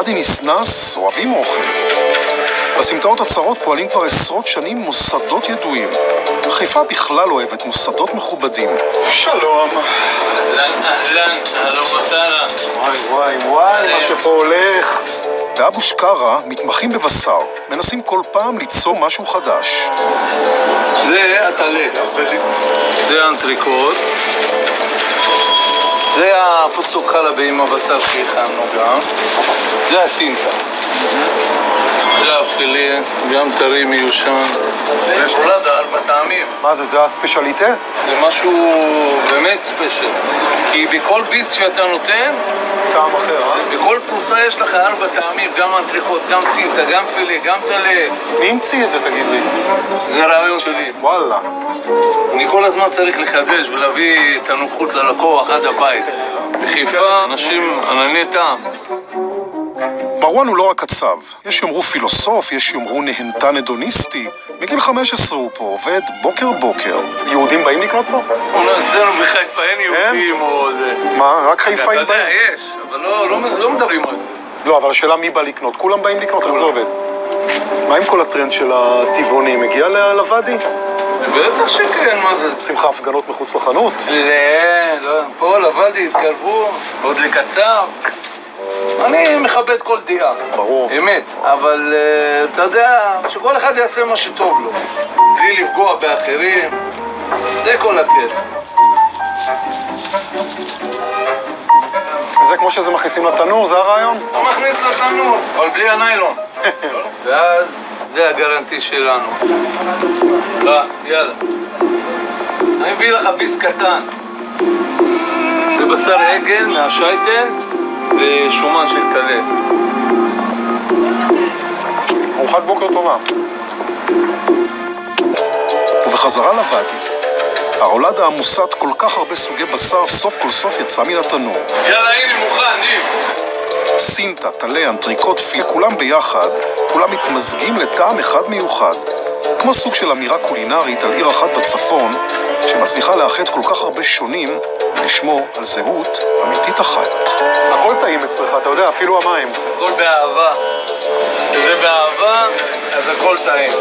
בוואדי ניסנס אוהבים אוכל. בסמטאות הצרות פועלים כבר עשרות שנים מוסדות ידועים. חיפה בכלל אוהבת מוסדות מכובדים. שלום. אהלן, אהלן וסהלן. וואי, מה שפה הולך. באבו שקרה מתמחים בבשר, מנסים כל פעם ליצור משהו חדש. זה הטלה, זה האנטריקוט, זה הפסוק חלבי עם הבשר שהכנו גם, זה הסינטה, זה הפילה, גם טרי מיושן, זה שולד 4 טעמים. מה זה הספיישליטה? זה משהו באמת ספיישל, כי בכל ביס שאתה נותן, טעם אחר, בכל פרוסה יש לך 4 טעמים, גם אנטריקוט, גם סינטה, גם פילה, גם טלה. מי המציא את זה, תגיד לי? זה רעיון שלי. וואלה. אני כל הזמן צריך לחדש ולהביא את הנוחות ללקוח עד הבית. בחיפה אנשים ענני טעם. מרואן הוא לא רק קצב, יש יאמרו פילוסוף, יש יאמרו נהנתן הדוניסטי. בגיל 15 הוא פה עובד בוקר בוקר. יהודים באים לקנות פה? אצלנו בחיפה אין יהודים או זה. מה, רק חיפאים אתה יודע, באים? יש, אבל לא מדברים על זה. לא, אבל השאלה מי בא לקנות? כולם באים לקנות, איך זה עובד? מה עם כל הטרנד של הטבעונים? מגיע לוואדי? בטח שכן, מה זה? עושים לך הפגנות מחוץ לחנות? לא, פה לוואדי התקרבו, עוד לקצב. אני מכבד כל דעה. ברור. אמת, אבל אתה יודע, שכל אחד יעשה מה שטוב לו. בלי לפגוע באחרים, זה כל הקטע. זה כמו שזה מכניסים לתנור, זה הרעיון? אתה מכניס לתנור, אבל בלי הניילון. ואז זה הגרנטי שלנו. יאללה. אני מביא לך ביס קטן. זה בשר עגל מהשייטל ושומן של טלה. ארוחת בוקר טובה. ובחזרה לוואדי. הרולדה העמוסת כל כך הרבה סוגי בשר סוף כל סוף יצא מן התנור. יאללה, הנה מוכן, ניב. סינטה, טלה, אנטריקוט, פיל, כולם ביחד, כולם מתמזגים לטעם אחד מיוחד. כמו סוג של אמירה קולינרית על עיר אחת בצפון, שמצליחה לאחד כל כך הרבה שונים ולשמור על זהות אמיתית אחת. הכל טעים אצלך, אתה יודע, אפילו המים. הכל באהבה. כשזה באהבה, אז הכל טעים.